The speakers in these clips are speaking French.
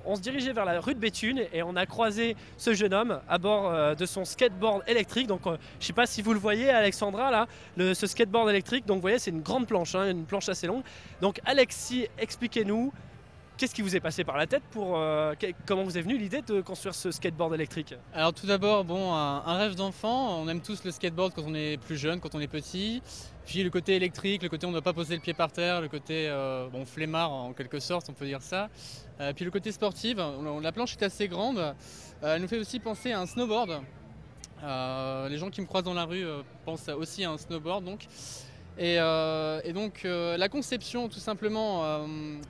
on se dirigeait vers la rue de Béthune et on a croisé ce jeune homme à bord de son skateboard électrique. Donc je ne sais pas si vous le voyez, Alexandra, là, ce skateboard électrique. Donc vous voyez, c'est une grande planche, hein, une planche assez longue. Donc Alexis, expliquez-nous, qu'est-ce qui vous est passé par la tête comment vous est venue l'idée de construire ce skateboard électrique? Alors tout d'abord, bon, un rêve d'enfant, on aime tous le skateboard quand on est plus jeune, quand on est petit. Puis le côté électrique, le côté on ne doit pas poser le pied par terre, le côté bon, flemmard en quelque sorte, on peut dire ça. Puis le côté sportif, la planche est assez grande, elle nous fait aussi penser à un snowboard. Les gens qui me croisent dans la rue pensent aussi à un snowboard donc. Et donc la conception, tout simplement,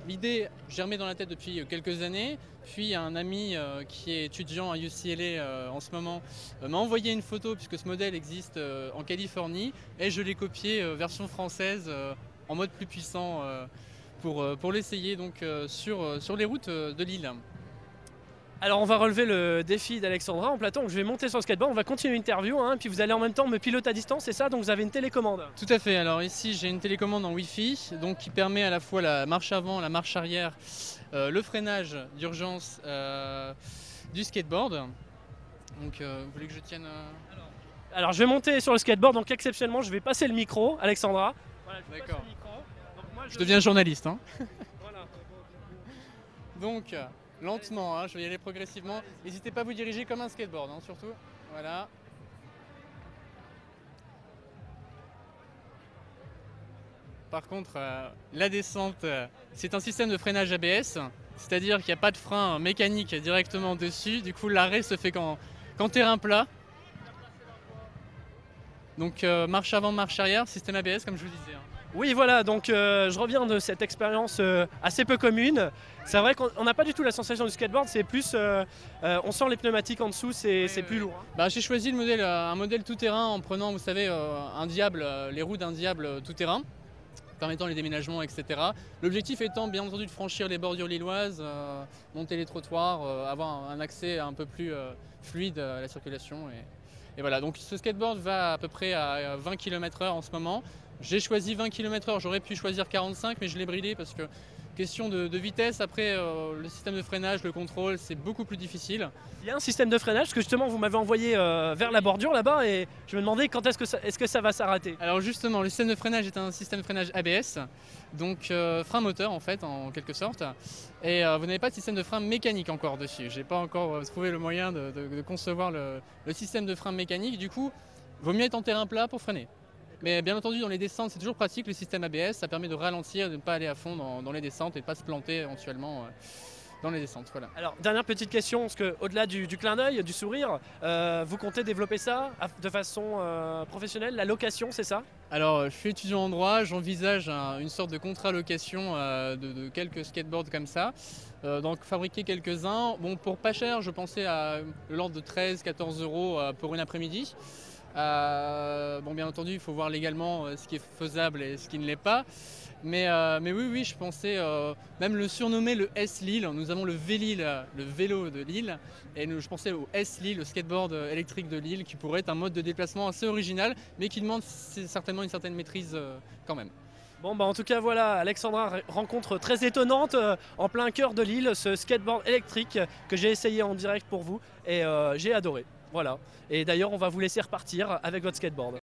l'idée germait dans la tête depuis quelques années. Puis un ami qui est étudiant à UCLA en ce moment m'a envoyé une photo puisque ce modèle existe en Californie et je l'ai copié version française en mode plus puissant pour l'essayer donc sur les routes de l'île. Alors on va relever le défi d'Alexandra en plateau. Donc, je vais monter sur le skateboard, on va continuer l'interview, hein, puis vous allez en même temps me piloter à distance, c'est ça? Donc vous avez une télécommande. Tout à fait, alors ici j'ai une télécommande en Wi-Fi donc qui permet à la fois la marche avant, la marche arrière, le freinage d'urgence du skateboard. Donc vous voulez que je tienne Alors je vais monter sur le skateboard, donc exceptionnellement je vais passer le micro, Alexandra. Voilà, je passe D'accord. le micro. Donc, moi, Je deviens journaliste. Hein. Voilà. Donc lentement, hein, je vais y aller progressivement. N'hésitez pas à vous diriger comme un skateboard, hein, surtout. Voilà. Par contre, la descente, c'est un système de freinage ABS, c'est-à-dire qu'il n'y a pas de frein mécanique directement dessus. Du coup, l'arrêt se fait qu'en terrain plat. Donc marche avant, marche arrière, système ABS comme je vous disais. Hein. Oui, voilà, donc je reviens de cette expérience assez peu commune. C'est vrai qu'on n'a pas du tout la sensation du skateboard, c'est plus. On sent les pneumatiques en dessous, c'est plus lourd. Hein. Bah, j'ai choisi le modèle, un modèle tout-terrain en prenant, vous savez, un diable, les roues d'un diable tout-terrain, permettant les déménagements, etc. L'objectif étant bien entendu de franchir les bordures lilloises, monter les trottoirs, avoir un accès un peu plus fluide à la circulation. Et voilà, donc ce skateboard va à peu près à 20 km/h en ce moment. J'ai choisi 20 km/h, j'aurais pu choisir 45, mais je l'ai bridé parce que question de vitesse, après le système de freinage, le contrôle, c'est beaucoup plus difficile. Il y a un système de freinage, parce que justement vous m'avez envoyé vers la bordure là-bas et je me demandais quand est-ce que ça va s'arrêter. Alors justement, le système de freinage est un système de freinage ABS, donc frein moteur en fait, en quelque sorte. Et vous n'avez pas de système de frein mécanique encore dessus. J'ai pas encore trouvé le moyen de concevoir le système de frein mécanique. Du coup, vaut mieux être en terrain plat pour freiner. Mais bien entendu, dans les descentes, c'est toujours pratique le système ABS. Ça permet de ralentir, de ne pas aller à fond dans les descentes et de ne pas se planter éventuellement dans les descentes. Voilà. Alors, dernière petite question, parce qu'au-delà du clin d'œil, du sourire, vous comptez développer ça de façon professionnelle, la location, c'est ça? Alors, je suis étudiant en droit, j'envisage une sorte de contrat location de quelques skateboards comme ça. Donc, fabriquer quelques-uns. Bon, pour pas cher, je pensais à l'ordre de 13-14 euros pour une après-midi. Bon, bien entendu, il faut voir légalement ce qui est faisable et ce qui ne l'est pas. Mais oui, je pensais même le surnommer le S-Lille. Nous avons le V-Lille, le vélo de Lille. Et je pensais au S-Lille, le skateboard électrique de Lille, qui pourrait être un mode de déplacement assez original, mais qui demande certainement une certaine maîtrise quand même. Bon, bah en tout cas, voilà, Alexandra, rencontre très étonnante en plein cœur de l'île, ce skateboard électrique que j'ai essayé en direct pour vous et j'ai adoré. Voilà. Et d'ailleurs, on va vous laisser repartir avec votre skateboard.